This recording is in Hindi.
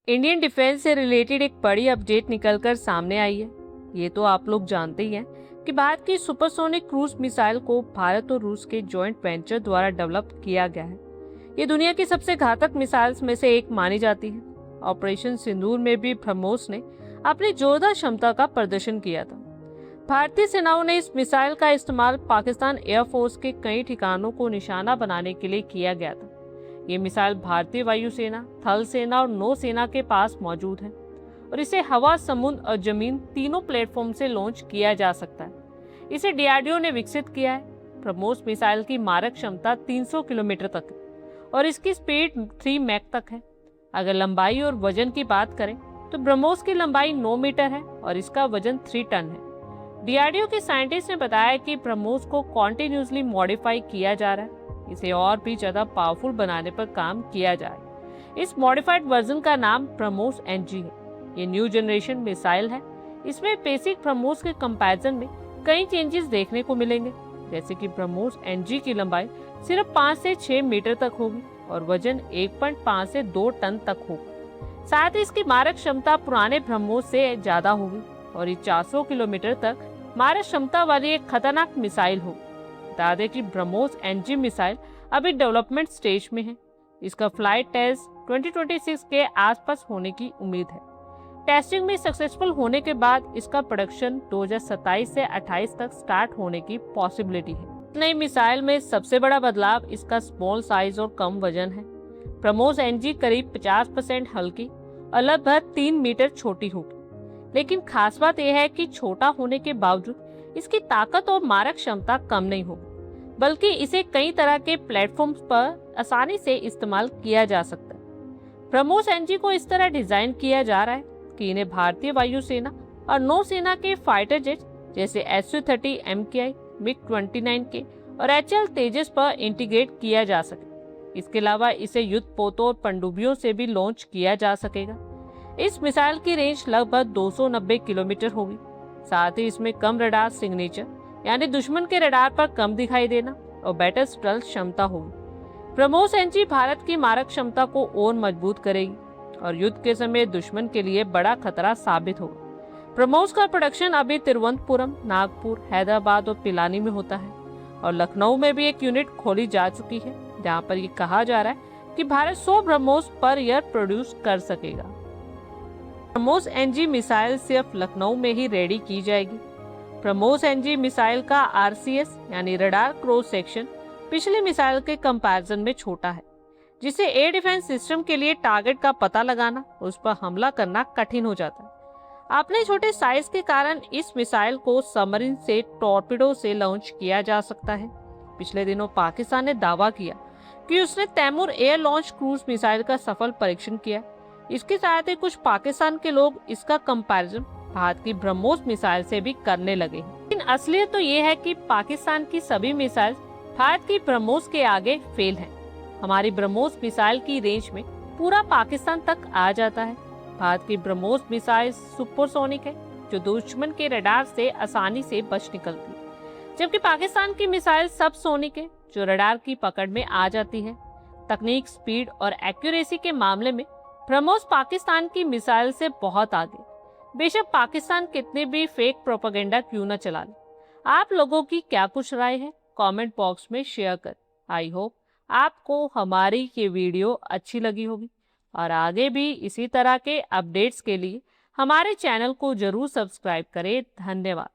इंडियन डिफेंस से रिलेटेड एक बड़ी अपडेट निकलकर सामने आई है। ये तो आप लोग जानते ही हैं कि भारत की सुपरसोनिक क्रूज मिसाइल को भारत और रूस के जॉइंट वेंचर द्वारा डेवलप किया गया है। ये दुनिया की सबसे घातक मिसाइल्स में से एक मानी जाती है। ऑपरेशन सिंदूर में भी ब्रह्मोस ने अपनी जोरदार क्षमता का प्रदर्शन किया था। भारतीय सेनाओं ने इस मिसाइल का इस्तेमाल पाकिस्तान एयरफोर्स के कई ठिकानों को निशाना बनाने के लिए किया गया था। ये मिसाइल भारतीय वायुसेना, थल सेना और नौसेना के पास मौजूद है और इसे हवा, समुद्र और जमीन तीनों प्लेटफॉर्म से लॉन्च किया जा सकता है। इसे डीआरडीओ ने विकसित किया है। ब्रह्मोस मिसाइल की मारक क्षमता 300 किलोमीटर तक है और इसकी स्पीड 3 मैक तक है। अगर लंबाई और वजन की बात करें तो ब्रह्मोस की लंबाई 9 मीटर है और इसका वजन 3 टन है। डीआरडीओ के साइंटिस्ट ने बताया कि ब्रह्मोस को कॉन्टिन्यूसली मॉडिफाई किया जा रहा है। इसे और भी ज्यादा पावरफुल बनाने पर काम किया जा रहा है। इस मॉडिफाइड वर्जन का नाम ब्रह्मोस एनजी है। ये न्यू जनरेशन मिसाइल है। इसमें बेसिक ब्रह्मोस के कंपैरिजन में कई चेंजेस देखने को मिलेंगे, जैसे कि ब्रह्मोस एनजी की लंबाई सिर्फ 5 से 6 मीटर तक होगी और वजन 1.5 से 2 टन तक होगा। साथ ही इसकी मारक क्षमता पुराने ब्रह्मोस से ज्यादा होगी और ये 400 किलोमीटर तक मारक क्षमता वाली एक खतरनाक मिसाइल होगी। बता दें कि ब्रह्मोस एनजी मिसाइल अभी डेवलपमेंट स्टेज में है। इसका फ्लाइट टेस्ट 2026 के आसपास होने की उम्मीद है। टेस्टिंग में सक्सेसफुल होने के बाद इसका प्रोडक्शन 2027 से 28 तक स्टार्ट होने की पॉसिबिलिटी है। नई मिसाइल में सबसे बड़ा बदलाव इसका स्मॉल साइज और कम वजन है। ब्रह्मोस एनजी करीब 50% हल्की और लगभग 3 मीटर छोटी होगी। लेकिन खास बात यह है कि छोटा होने के बावजूद इसकी ताकत और मारक क्षमता कम नहीं होगी, बल्कि इसे कई तरह के प्लेटफॉर्म्स पर आसानी से इस्तेमाल किया जा सकता है। ब्रह्मोस एनजी को इस तरह डिजाइन किया जा रहा है कि इन्हें भारतीय वायुसेना और नौसेना के फाइटर जेट जैसे SU-30 MKI, MiG-29K और HAL तेजस पर इंटीग्रेट किया जा सके। इसके अलावा इसे युद्ध पोतों और पनडुब्बियों से भी लॉन्च किया जा सकेगा। इस मिसाइल की रेंज लगभग 290 किलोमीटर होगी। साथ ही इसमें कम रडार सिग्नेचर यानी दुश्मन के रडार पर कम दिखाई देना और बेटर स्टेल्थ क्षमता होगी। ब्रह्मोस एनजी भारत की मारक क्षमता को और मजबूत करेगी और युद्ध के समय दुश्मन के लिए बड़ा खतरा साबित होगा। ब्रह्मोस का प्रोडक्शन अभी तिरुवनंतपुरम, नागपुर, हैदराबाद और पिलानी में होता है और लखनऊ में भी एक यूनिट खोली जा चुकी है, जहाँ पर ये कहा जा रहा है कि Bharat 100 BrahMos per year produce कर सकेगा। ब्रह्मोस एनजी मिसाइल सिर्फ लखनऊ में ही रेडी की जाएगी। ब्रह्मोस एनजी मिसाइल का RCS यानी रडार क्रॉस सेक्शन पिछले मिसाइल के कंपैरिजन में छोटा है, जिससे एयर डिफेंस सिस्टम के लिए टारगेट का पता लगाना, उस पर हमला करना कठिन हो जाता है। अपने छोटे साइज के कारण इस मिसाइल को सबमरीन से, टॉर्पिडो से लॉन्च किया जा सकता है। पिछले दिनों पाकिस्तान ने दावा किया कि उसने Taimur air launch cruise missile का सफल परीक्षण किया। इसके साथ ही कुछ पाकिस्तान के लोग इसका कंपैरिजन भारत की ब्रह्मोस मिसाइल से भी करने लगे हैं। लेकिन असलियत तो ये है कि पाकिस्तान की सभी मिसाइल भारत की ब्रह्मोस के आगे फेल हैं। हमारी ब्रह्मोस मिसाइल की रेंज में पूरा पाकिस्तान तक आ जाता है। भारत की ब्रह्मोस मिसाइल सुपरसोनिक है, जो दुश्मन के रडार से आसानी से बच निकलती है, जबकि पाकिस्तान की मिसाइल सबसोनिक है, जो रडार की पकड़ में आ जाती है। तकनीक, स्पीड और एक्यूरेसी के मामले में ब्रह्मोस पाकिस्तान की मिसाइल से बहुत आगे। बेशक पाकिस्तान कितने भी फेक प्रोपेगेंडा क्यों न चला ले। आप लोगों की क्या कुछ राय है, कमेंट बॉक्स में शेयर कर। आई होप आपको हमारी ये वीडियो अच्छी लगी होगी और आगे भी इसी तरह के अपडेट्स के लिए हमारे चैनल को जरूर सब्सक्राइब करें। धन्यवाद।